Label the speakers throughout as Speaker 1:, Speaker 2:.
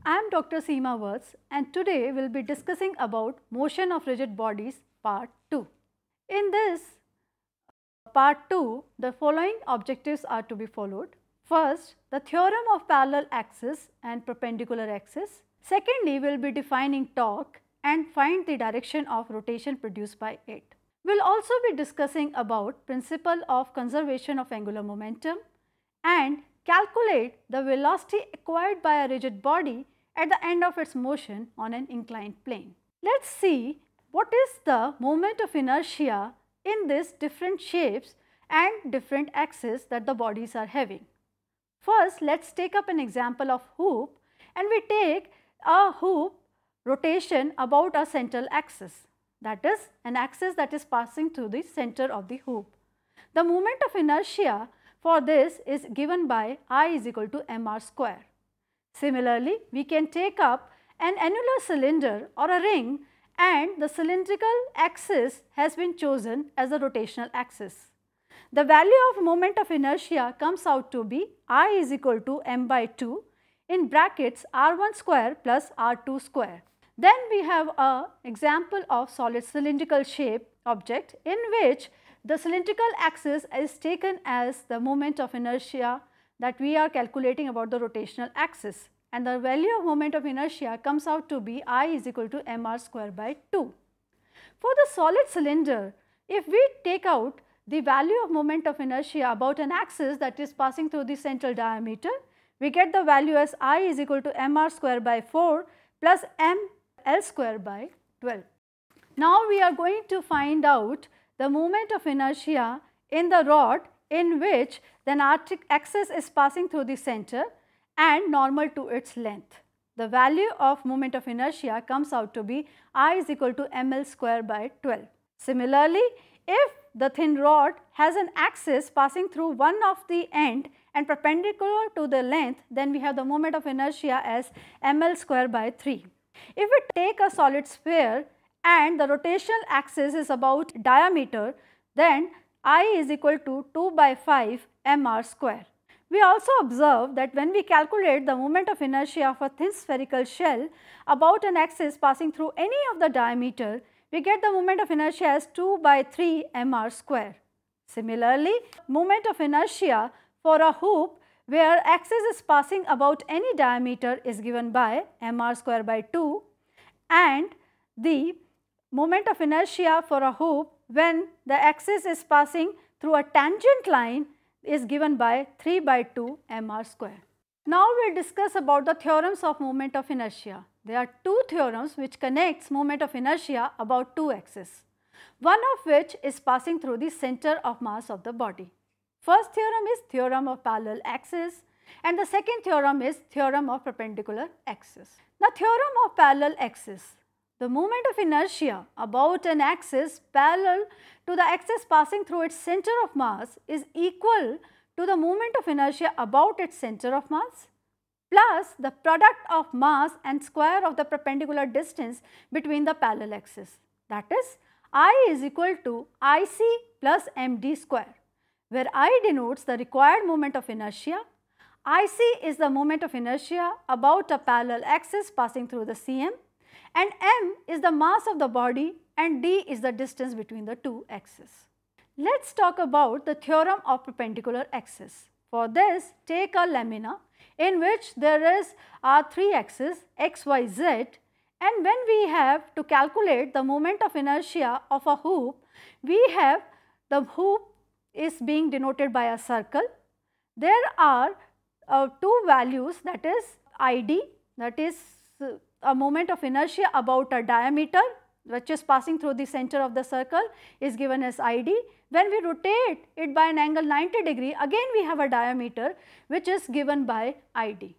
Speaker 1: I am Dr. Seema Wirtz and today we will be discussing about motion of rigid bodies part 2. In this part 2, the following objectives are to be followed. First, the theorem of parallel axis and perpendicular axis. Secondly, we will be defining torque and find the direction of rotation produced by it. We will also be discussing about principle of conservation of angular momentum and calculate the velocity acquired by a rigid body at the end of its motion on an inclined plane. Let us see what is the moment of inertia in these different shapes and different axes that the bodies are having. First, let us take up an example of hoop, and we take a hoop rotation about a central axis, that is an axis that is passing through the center of the hoop. The moment of inertia for this is given by I is equal to mr square. Similarly, we can take up an annular cylinder or a ring and the cylindrical axis has been chosen as a rotational axis. The value of moment of inertia comes out to be I is equal to m by 2 in brackets r1 square plus r2 square. Then we have an example of solid cylindrical shape object in which the cylindrical axis is taken as the moment of inertia that we are calculating about the rotational axis, and the value of moment of inertia comes out to be I is equal to mr square by 2. For the solid cylinder, if we take out the value of moment of inertia about an axis that is passing through the central diameter, we get the value as I is equal to mr square by 4 plus ml square by 12. Now we are going to find out the moment of inertia in the rod in which the axis is passing through the center and normal to its length. The value of moment of inertia comes out to be I is equal to ml square by 12. Similarly, if the thin rod has an axis passing through one of the end and perpendicular to the length, then we have the moment of inertia as ml square by 3. If we take a solid sphere and the rotational axis is about diameter, then I is equal to 2 by 5 mr square. We also observe that when we calculate the moment of inertia of a thin spherical shell about an axis passing through any of the diameter, we get the moment of inertia as 2 by 3 mr square. Similarly, moment of inertia for a hoop where axis is passing about any diameter is given by mr square by 2, and the moment of inertia for a hoop when the axis is passing through a tangent line is given by 3 by 2 mr square. Now we will discuss about the theorems of moment of inertia. There are two theorems which connects moment of inertia about two axes, one of which is passing through the center of mass of the body. First theorem is theorem of parallel axis and the second theorem is theorem of perpendicular axis. The theorem of parallel axis. The moment of inertia about an axis parallel to the axis passing through its center of mass is equal to the moment of inertia about its center of mass plus the product of mass and square of the perpendicular distance between the parallel axes, that is I is equal to IC plus MD square, where I denotes the required moment of inertia, IC is the moment of inertia about a parallel axis passing through the CM, and m is the mass of the body and d is the distance between the two axes. Let us talk about the theorem of perpendicular axis. For this, take a lamina in which there is three axes x, y, z, and when we have to calculate the moment of inertia of a hoop, we have the hoop is being denoted by a circle. There are two values, that is id, that is a moment of inertia about a diameter which is passing through the center of the circle is given as id. When we rotate it by an angle 90 degree, again we have a diameter which is given by id.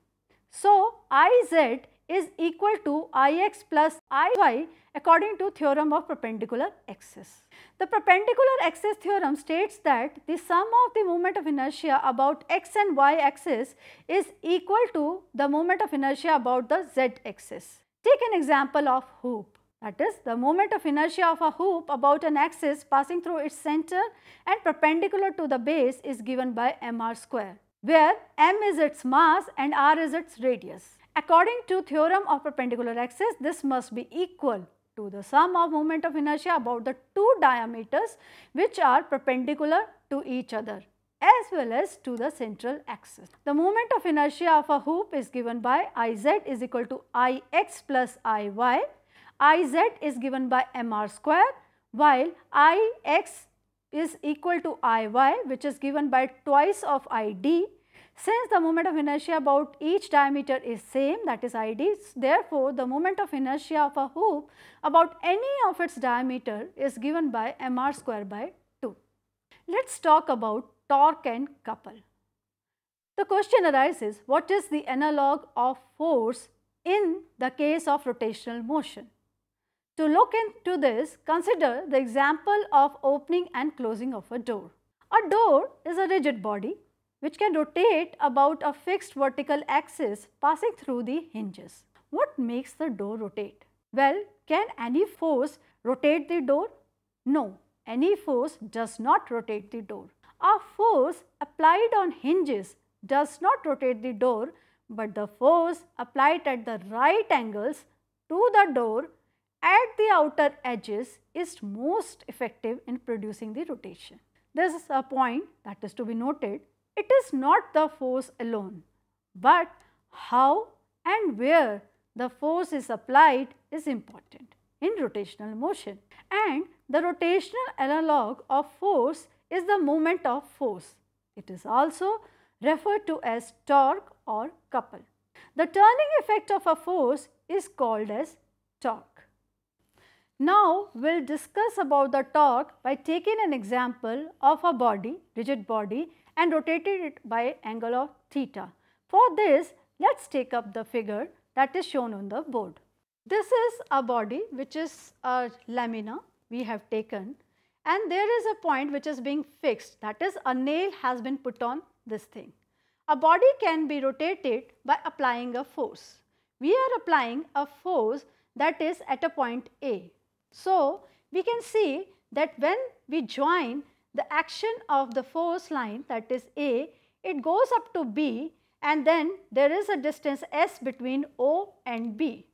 Speaker 1: So, Iz is equal to Ix plus Iy according to theorem of perpendicular axis. The perpendicular axis theorem states that the sum of the moment of inertia about x and y axis is equal to the moment of inertia about the z axis. Take an example of hoop, that is the moment of inertia of a hoop about an axis passing through its center and perpendicular to the base is given by mr square. where m is its mass and r is its radius. According to theorem of perpendicular axis, this must be equal to the sum of moment of inertia about the two diameters which are perpendicular to each other as well as to the central axis. The moment of inertia of a hoop is given by Iz is equal to Ix plus Iy. Iz is given by mr square, while Ix is equal to Iy, which is given by twice of Id. Since the moment of inertia about each diameter is same, that is Id, therefore, the moment of inertia of a hoop about any of its diameter is given by mr square by 2. Let us talk about torque and couple. The question arises, what is the analog of force in the case of rotational motion? To look into this, consider the example of opening and closing of a door. A door is a rigid body which can rotate about a fixed vertical axis passing through the hinges. What makes the door rotate? Well, can any force rotate the door? No, any force does not rotate the door. A force applied on hinges does not rotate the door, but the force applied at the right angles to the door at the outer edges is most effective in producing the rotation. This is a point that is to be noted. It is not the force alone, but how and where the force is applied is important in rotational motion. And the rotational analog of force is the moment of force. It is also referred to as torque or couple. The turning effect of a force is called as torque. Now, we will discuss about the torque by taking an example of a body, rigid body, and rotated it by angle of theta. For this, let us take up the figure that is shown on the board. This is a body which is a lamina we have taken, and there is a point which is being fixed, that is a nail has been put on this thing. A body can be rotated by applying a force. We are applying a force that is at a point A. So, we can see that when we join the action of the force line, that is A, it goes up to B, and then there is a distance S between O and B.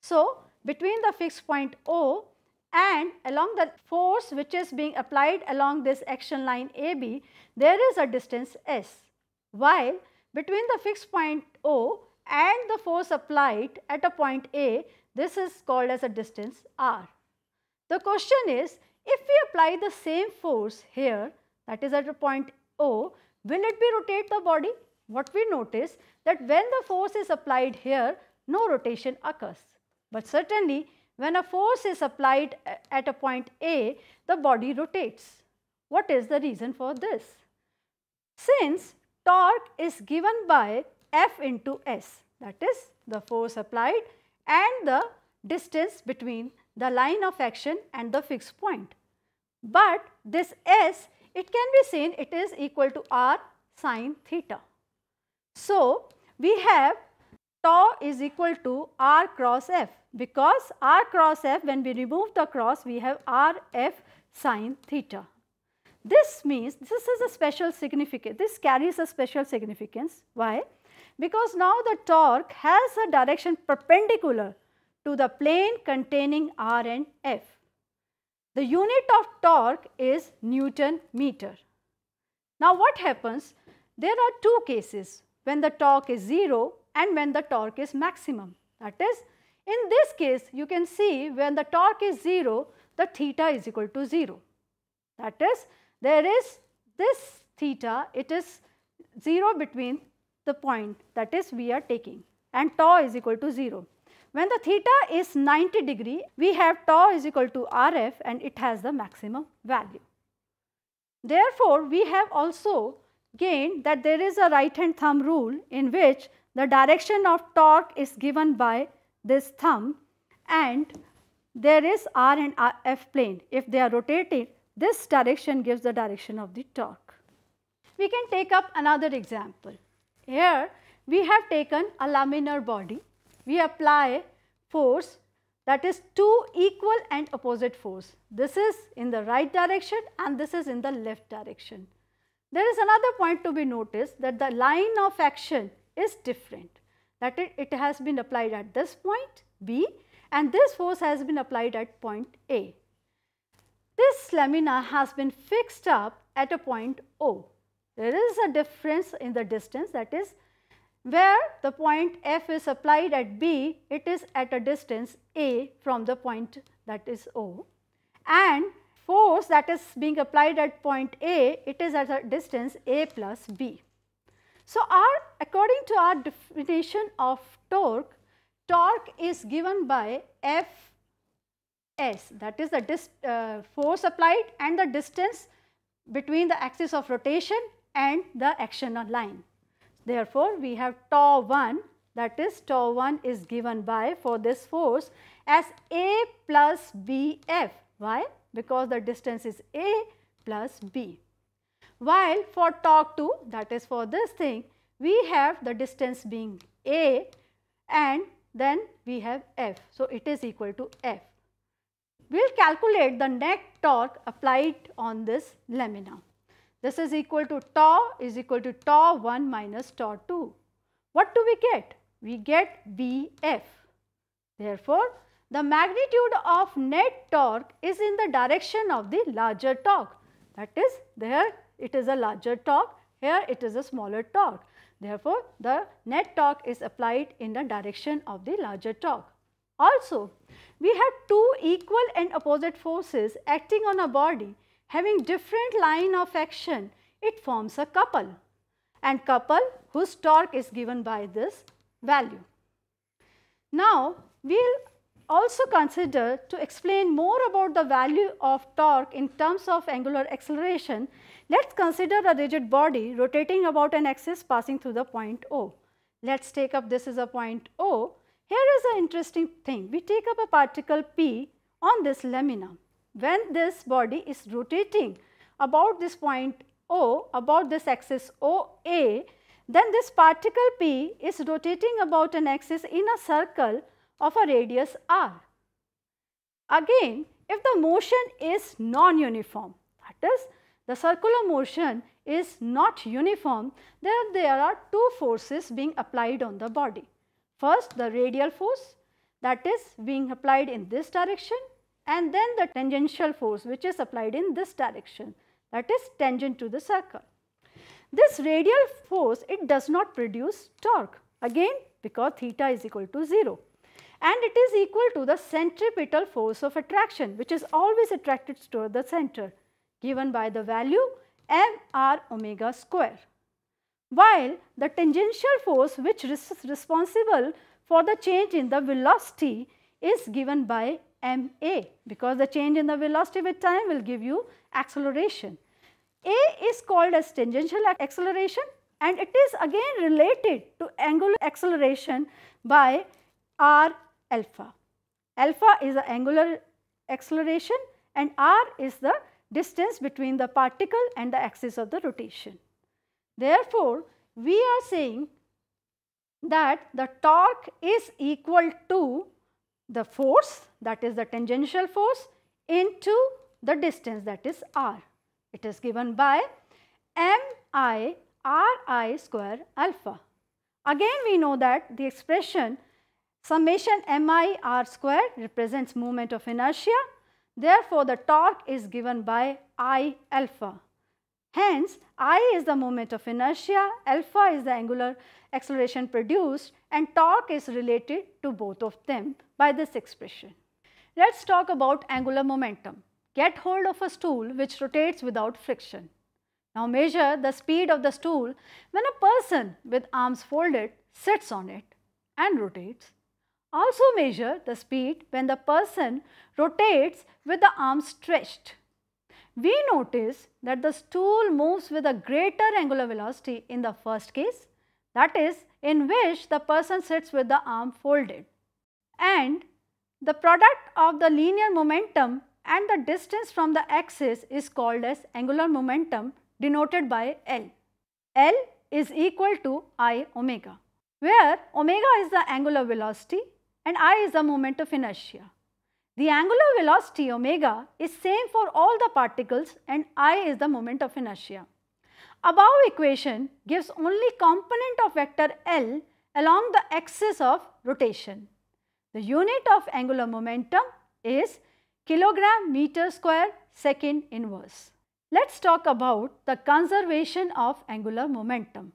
Speaker 1: So, between the fixed point O and along the force which is being applied along this action line AB, there is a distance S, while between the fixed point O and the force applied at a point A, this is called as a distance R. The question is, if we apply the same force here, that is at a point O, will it be rotate the body? What we notice that when the force is applied here, no rotation occurs. But certainly, when a force is applied at a point A, the body rotates. What is the reason for this? Since torque is given by F into S, that is the force applied and the distance between the line of action and the fixed point. But this S, it can be seen it is equal to R sin theta. So, we have tau is equal to R cross F, because R cross F, when we remove the cross, we have R F sin theta. This means this is a special significance, this carries a special significance. Why? Because now the torque has a direction perpendicular to the plane containing R and F. The unit of torque is Newton meter. Now what happens? There are two cases, when the torque is 0 and when the torque is maximum. That is, in this case you can see when the torque is 0, the theta is equal to 0. That is, there is this theta, it is 0 between the point that is we are taking, and tau is equal to 0. When the theta is 90 degree, we have tau is equal to Rf and it has the maximum value. Therefore, we have also gained that there is a right hand thumb rule in which the direction of torque is given by this thumb and there is R and F plane. If they are rotated, this direction gives the direction of the torque. We can take up another example. Here we have taken a laminar body. We apply force, that is two equal and opposite force. This is in the right direction and this is in the left direction. There is another point to be noticed, that the line of action is different, that it has been applied at this point B and this force has been applied at point A. This lamina has been fixed up at a point O. There is a difference in the distance, that is, where the point F is applied at B, it is at a distance A from the point that is O, and force that is being applied at point A, it is at a distance A plus B. So, according to our definition of torque, torque is given by Fs, that is the force applied and the distance between the axis of rotation and the action line. Therefore, we have tau 1, that is tau 1 is given by, for this force, as A plus Bf. Why? Because the distance is A plus B. While for torque 2, that is for this thing, we have the distance being A and then we have F. So, it is equal to F. We will calculate the net torque applied on this lamina. This is equal to tau is equal to tau 1 minus tau 2. What do we get? We get Bf. Therefore, the magnitude of net torque is in the direction of the larger torque. That is, there it is a larger torque, here it is a smaller torque. Therefore, the net torque is applied in the direction of the larger torque. Also, we have two equal and opposite forces acting on a body having different line of action. It forms a couple, and couple whose torque is given by this value. Now, we will also consider to explain more about the value of torque in terms of angular acceleration. Let us consider a rigid body rotating about an axis passing through the point O. Let us take up, this is a point O. Here is an interesting thing. We take up a particle P on this lamina. When this body is rotating about this point O, about this axis OA, then this particle P is rotating about an axis in a circle of a radius r. Again, if the motion is non-uniform, that is, the circular motion is not uniform, then there are two forces being applied on the body. First, the radial force, that is being applied in this direction, and then the tangential force which is applied in this direction, that is tangent to the circle. This radial force, it does not produce torque, again because theta is equal to 0, and it is equal to the centripetal force of attraction, which is always attracted toward the center, given by the value mr omega square. While the tangential force which is responsible for the change in the velocity is given by ma, because the change in the velocity with time will give you acceleration. A is called as tangential acceleration, and it is again related to angular acceleration by r alpha. Alpha is the angular acceleration and r is the distance between the particle and the axis of the rotation. Therefore, we are saying that the torque is equal to the force, that is the tangential force, into the distance, that is r. It is given by mi ri square alpha. Again we know that the expression summation mi r square represents moment of inertia. Therefore, the torque is given by I alpha. Hence, I is the moment of inertia, alpha is the angular acceleration produced, and torque is related to both of them by this expression. Let us talk about angular momentum. Get hold of a stool which rotates without friction. Now measure the speed of the stool when a person with arms folded sits on it and rotates. Also measure the speed when the person rotates with the arms stretched. We notice that the stool moves with a greater angular velocity in the first case, that is, in which the person sits with the arm folded, and the product of the linear momentum and the distance from the axis is called as angular momentum, denoted by L. L is equal to I omega, where omega is the angular velocity and I is the moment of inertia. The angular velocity omega is same for all the particles and I is the moment of inertia. Above equation gives only component of vector L along the axis of rotation. The unit of angular momentum is kilogram meter square second inverse. Let's talk about the conservation of angular momentum.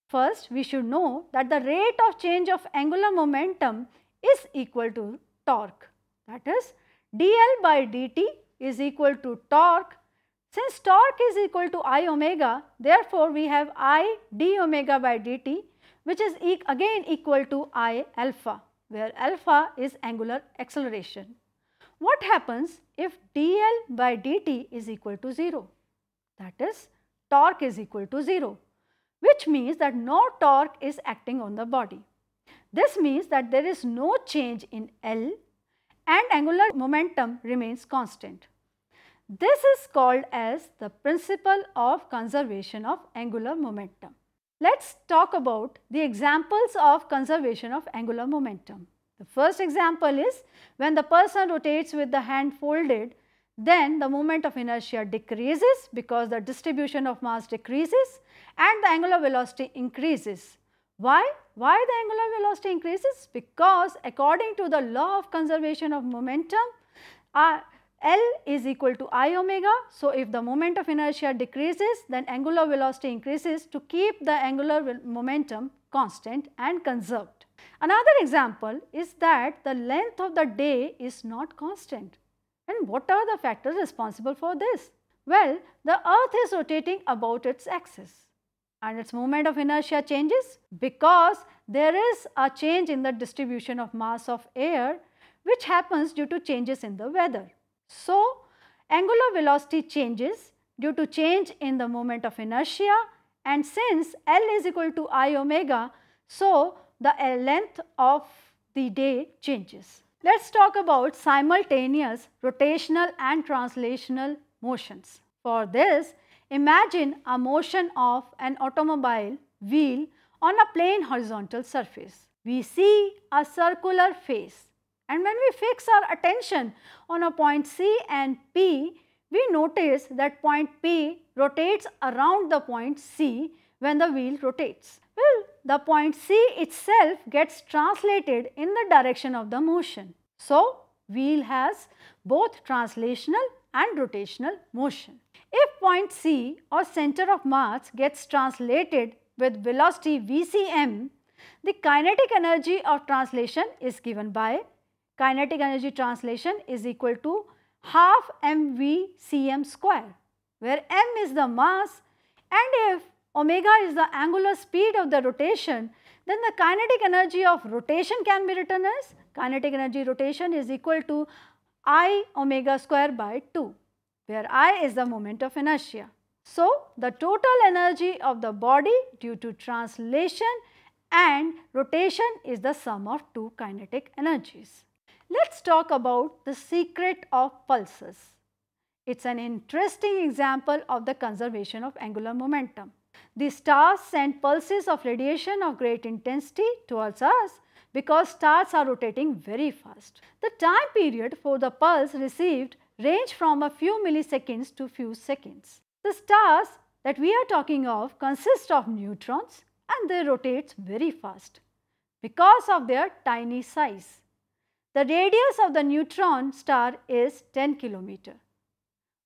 Speaker 1: First, we should know that the rate of change of angular momentum is equal to torque. That is, dl by dt is equal to torque. Since torque is equal to I omega, therefore we have I d omega by dt, which is again equal to I alpha, where alpha is angular acceleration. What happens if dl by dt is equal to 0? That is, torque is equal to 0, which means that no torque is acting on the body. This means that there is no change in L and angular momentum remains constant. This is called as the principle of conservation of angular momentum. Let's talk about the examples of conservation of angular momentum. The first example is when the person rotates with the hand folded, then the moment of inertia decreases because the distribution of mass decreases and the angular velocity increases. Why? Why the angular velocity increases? Because according to the law of conservation of momentum, L is equal to I omega. So, if the moment of inertia decreases, then angular velocity increases to keep the angular momentum constant and conserved. Another example is that the length of the day is not constant. And what are the factors responsible for this? Well, the earth is rotating about its axis and its moment of inertia changes because there is a change in the distribution of mass of air which happens due to changes in the weather. So, angular velocity changes due to change in the moment of inertia, and since L is equal to I omega, so the length of the day changes. Let us talk about simultaneous rotational and translational motions. For this, imagine a motion of an automobile wheel on a plane horizontal surface. We see a circular face. And when we fix our attention on a point C and P, we notice that point P rotates around the point C when the wheel rotates. Well, the point C itself gets translated in the direction of the motion. So, wheel has both translational and rotational motion. If point C or center of mass gets translated with velocity Vcm, the kinetic energy of translation is given by kinetic energy translation is equal to half mvcm square, where m is the mass and if omega is the angular speed of the rotation, then the kinetic energy of rotation can be written as kinetic energy rotation is equal to I omega square by 2, where I is the moment of inertia. So, the total energy of the body due to translation and rotation is the sum of two kinetic energies. Let us talk about the secret of pulses. It is an interesting example of the conservation of angular momentum. The stars send pulses of radiation of great intensity towards us because stars are rotating very fast. The time period for the pulse received range from a few milliseconds to few seconds. The stars that we are talking of consist of neutrons and they rotate very fast because of their tiny size. The radius of the neutron star is 10 km,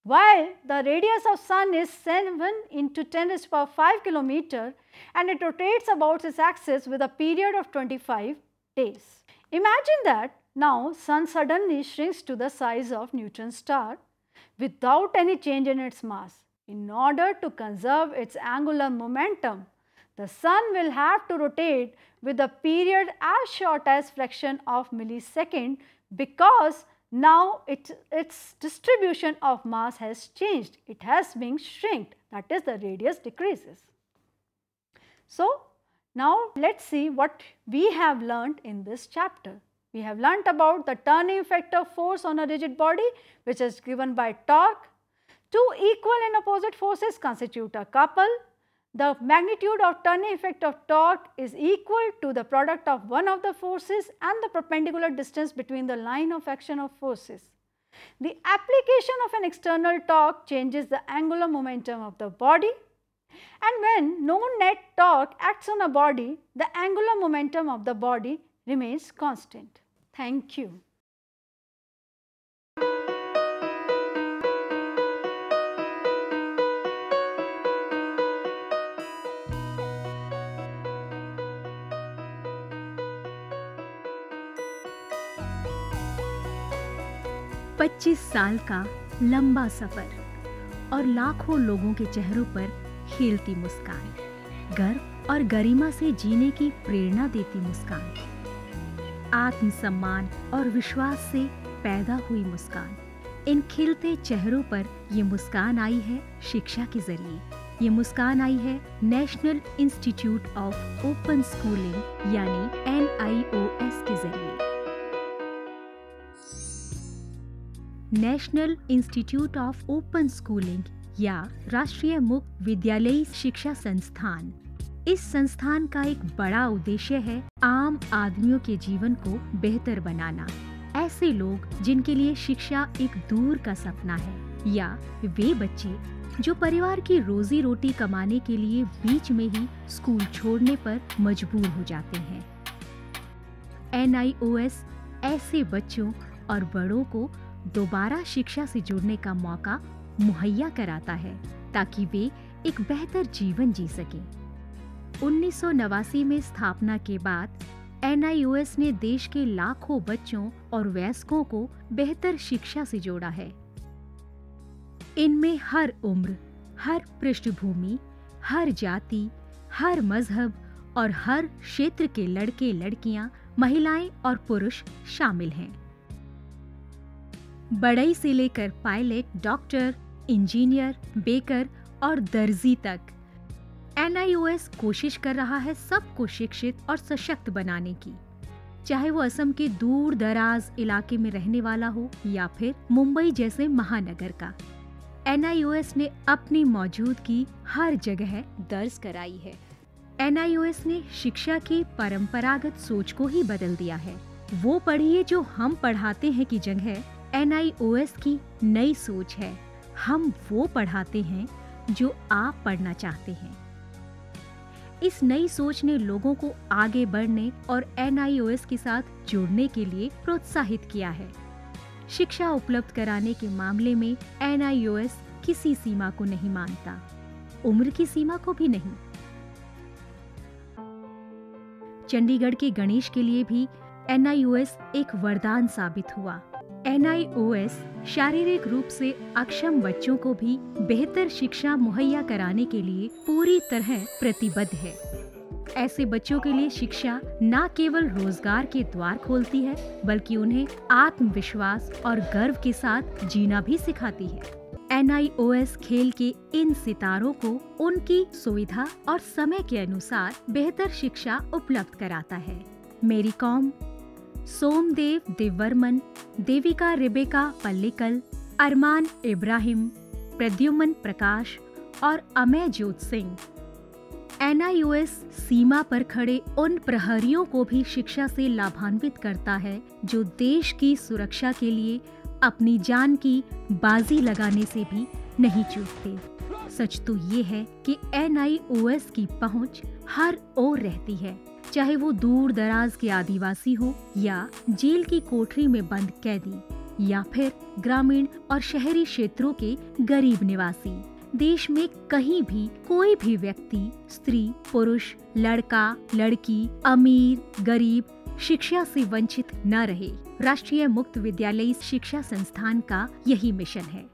Speaker 1: while the radius of sun is 7 into 10 raised to the power 5 km and it rotates about its axis with a period of 25 days. Imagine that now sun suddenly shrinks to the size of neutron star without any change in its mass. In order to conserve its angular momentum, the sun will have to rotate with a period as short as fraction of millisecond because now its distribution of mass has changed. It has been shrinked, that is the radius decreases. So, now let us see what we have learnt in this chapter. We have learnt about the turning effect of force on a rigid body which is given by torque. Two equal and opposite forces constitute a couple. The magnitude of turning effect of torque is equal to the product of one of the forces and the perpendicular distance between the line of action of forces. The application of an external torque changes the angular momentum of the body. And when no net torque acts on a body, the angular momentum of the body remains constant. Thank you.
Speaker 2: पच्चीस साल का लंबा सफर और लाखों लोगों के चेहरों पर खिलती मुस्कान, गर्व और गरिमा से जीने की प्रेरणा देती मुस्कान, आत्मसम्मान और विश्वास से पैदा हुई मुस्कान। इन खिलते चेहरों पर ये मुस्कान आई है शिक्षा के जरिए। ये मुस्कान आई है national institute of open schooling यानी NIOS के जरिए। National institute of open schooling या राष्ट्रीय मुक्त विद्यालयी शिक्षा संस्थान, इस संस्थान का एक बड़ा उद्देश्य है आम आदमियों के जीवन को बेहतर बनाना। ऐसे लोग जिनके लिए शिक्षा एक दूर का सपना है, या वे बच्चे जो परिवार की रोजी रोटी कमाने के लिए बीच में ही स्कूल छोड़ने पर मजबूर हो जाते हैं। NIOS ऐसे बच्चों और बड़ों को दोबारा शिक्षा से जुड़ने का मौका मुहैया कराता है ताकि वे एक बेहतर जीवन जी सकें। 1989 में स्थापना के बाद NIOS ने देश के लाखों बच्चों और वयस्कों को बेहतर शिक्षा से जोड़ा है। इनमें हर उम्र, हर पृष्ठभूमि, हर जाति, हर मजहब और हर क्षेत्र के लड़के लड़कियां, महिलाएं और पुरुष शामिल हैं। बढ़ई से लेकर पायलट, डॉक्टर, इंजीनियर, बेकर और दर्जी तक NIOS कोशिश कर रहा है सबको शिक्षित और सशक्त बनाने की, चाहे वो असम के दूर दराज इलाके में रहने वाला हो या फिर मुंबई जैसे महानगर का। NIOS ने अपनी मौजूदगी हर जगह दर्ज कराई है। NIOS ने शिक्षा की परंपरागत सोच को ही बदल दिया है। वो पढ़िए जो हम पढ़ाते हैं की जगह NIOS की नई सोच है, हम वो पढ़ाते हैं जो आप पढ़ना चाहते हैं। इस नई सोच ने लोगों को आगे बढ़ने और NIOS के साथ जुड़ने के लिए प्रोत्साहित किया है। शिक्षा उपलब्ध कराने के मामले में NIOS किसी सीमा को नहीं मानता, उम्र की सीमा को भी नहीं। चंडीगढ़ के गणेश के लिए भी NIOS एक वरदान साबित हुआ। NIOS शारीरिक रूप से अक्षम बच्चों को भी बेहतर शिक्षा मुहैया कराने के लिए पूरी तरह प्रतिबद्ध है। ऐसे बच्चों के लिए शिक्षा न केवल रोजगार के द्वार खोलती है, बल्कि उन्हें आत्मविश्वास और गर्व के साथ जीना भी सिखाती है। NIOS खेल के इन सितारों को उनकी सुविधा और समय के अनुसार बेहतर शिक्षा उपलब्ध कराता है। मेरी कॉम, सोमदेव देववर्मन, देविका रेबेका पल्लिकल, अरमान इब्राहिम, प्रद्युमन प्रकाश और अमय जोत सिंह। NIOS सीमा पर खड़े उन प्रहरियों को भी शिक्षा से लाभान्वित करता है जो देश की सुरक्षा के लिए अपनी जान की बाजी लगाने से भी नहीं चूकते। सच तो ये है कि NIOS की पहुंच हर ओर रहती है, चाहे वो दूर दराज के आदिवासी हो या जेल की कोठरी में बंद कैदी या फिर ग्रामीण और शहरी क्षेत्रों के गरीब निवासी। देश में कहीं भी कोई भी व्यक्ति, स्त्री, पुरुष, लड़का, लड़की, अमीर, गरीब शिक्षा से वंचित न रहे। राष्ट्रीय मुक्त विद्यालयी शिक्षा संस्थान का यही मिशन है।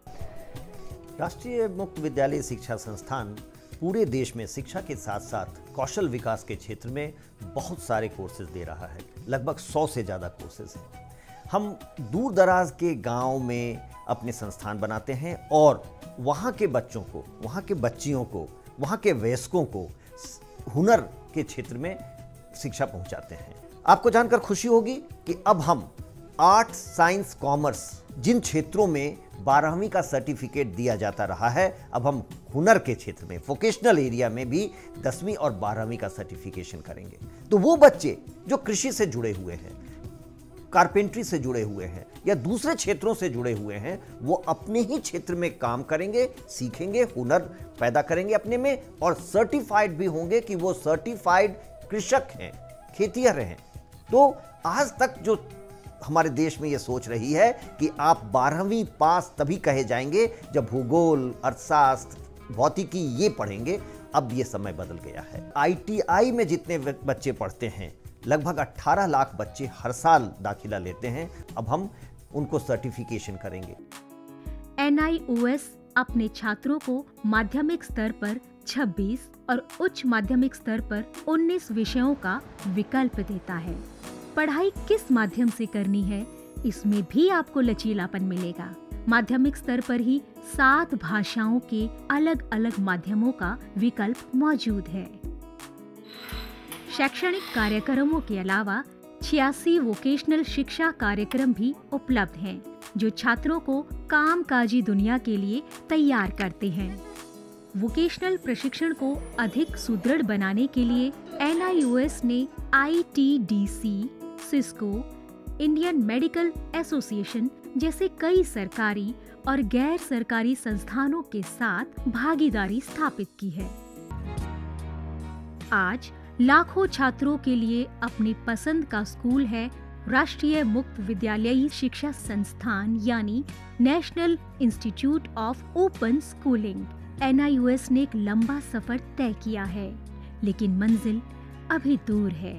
Speaker 3: राष्ट्रीय मुक्त विद्यालयी शिक्षा संस्थान पूरे देश में शिक्षा के साथ साथ कौशल विकास के क्षेत्र में बहुत सारे कोर्सेज दे रहा है। लगभग 100 से ज़्यादा कोर्सेज हैं। हम दूर दराज के गांव में अपने संस्थान बनाते हैं और वहाँ के बच्चों को, वहाँ के बच्चियों को, वहाँ के वयस्कों को हुनर के क्षेत्र में शिक्षा पहुँचाते हैं। आपको जानकर खुशी होगी कि अब हम आर्ट, साइंस, कॉमर्स जिन क्षेत्रों में 12वीं का सर्टिफिकेट दिया जाता रहा है, अब हम हुनर के क्षेत्र में, वोकेशनल एरिया में भी 10वीं और 12वीं का सर्टिफिकेशन करेंगे। तो वो बच्चे जो कृषि से जुड़े हुए हैं, कारपेंट्री से जुड़े हुए हैं या दूसरे क्षेत्रों से जुड़े हुए हैं, वो अपने ही क्षेत्र में काम करेंगे, सीखेंगे, हुनर पैदा करेंगे अपने में और सर्टिफाइड भी होंगे कि वो सर्टिफाइड कृषक हैं, खेतिहर हैं। तो आज तक जो हमारे देश में ये सोच रही है कि आप 12वीं पास तभी कहे जाएंगे जब भूगोल, अर्थशास्त्र, भौतिकी ये पढ़ेंगे, अब ये समय बदल गया है। ITI में जितने बच्चे पढ़ते हैं, लगभग 18 लाख बच्चे हर साल दाखिला लेते हैं। अब हम उनको सर्टिफिकेशन करेंगे।
Speaker 2: NIOS अपने छात्रों को माध्यमिक स्तर पर 26 और उच्च माध्यमिक स्तर पर 19 विषयों का विकल्प देता है। पढ़ाई किस माध्यम से करनी है, इसमें भी आपको लचीलापन मिलेगा। माध्यमिक स्तर पर ही 7 भाषाओं के अलग अलग माध्यमों का विकल्प मौजूद है। शैक्षणिक कार्यक्रमों के अलावा 86 वोकेशनल शिक्षा कार्यक्रम भी उपलब्ध हैं, जो छात्रों को कामकाजी दुनिया के लिए तैयार करते हैं। वोकेशनल प्रशिक्षण को अधिक सुदृढ़ बनाने के लिए NIOS ने ITDC, Cisco, Indian medical association जैसे कई सरकारी और गैर सरकारी संस्थानों के साथ भागीदारी स्थापित की है। आज लाखों छात्रों के लिए अपनी पसंद का स्कूल है राष्ट्रीय मुक्त विद्यालयी शिक्षा संस्थान यानी national institute of open schooling. NIOS ने एक लंबा सफर तय किया है, लेकिन मंजिल अभी दूर है।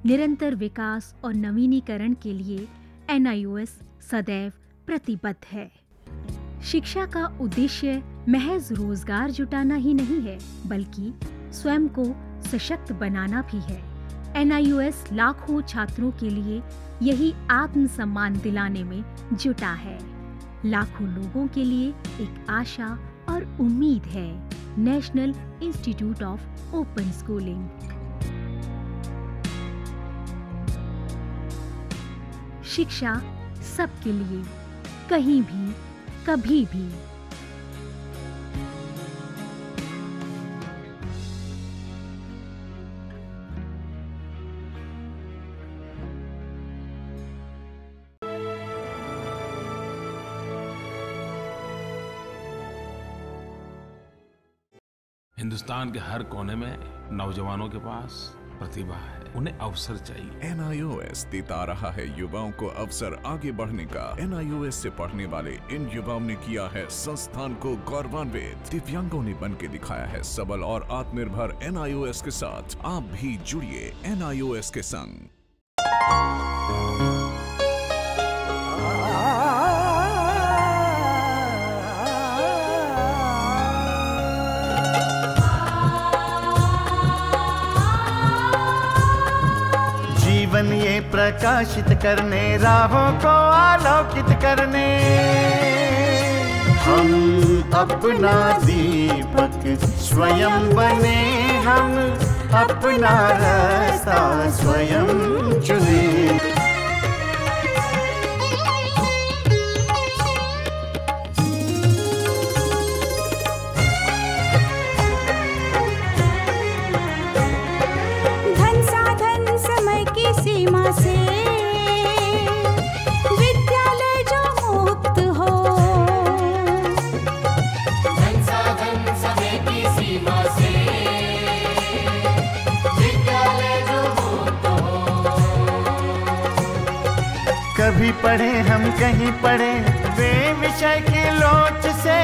Speaker 2: निरंतर विकास और नवीनीकरण के लिए NIOS सदैव प्रतिबद्ध है। शिक्षा का उद्देश्य महज रोजगार जुटाना ही नहीं है, बल्कि स्वयं को सशक्त बनाना भी है। NIOS लाखों छात्रों के लिए यही आत्मसम्मान दिलाने में जुटा है। लाखों लोगों के लिए एक आशा और उम्मीद है। National institute of open schooling. शिक्षा सबके लिए, कहीं भी, कभी भी।
Speaker 4: हिंदुस्तान के हर कोने में नौजवानों के पास प्रतिभा है, उन्हें अवसर चाहिए।
Speaker 5: NIOS देता रहा है युवाओं को अवसर आगे बढ़ने का। NIOS से पढ़ने वाले इन युवाओं ने किया है संस्थान को गौरवान्वित। दिव्यांगों ने बन के दिखाया है सबल और आत्मनिर्भर। NIOS के साथ आप भी जुड़िए NIOS के संग।
Speaker 6: जीवन ये प्रकाशित करने, राहों को आलोकित करने, हम अपना दीपक स्वयं बने, हम अपना रास्ता स्वयं चुने।
Speaker 7: सीमा से विद्यालय जो मुक्त हो, संसाधन समय की सीमा से विद्यालय जो मुक्त हो।
Speaker 6: कभी पढ़े हम कहीं पढ़े वे विषय की लोच से,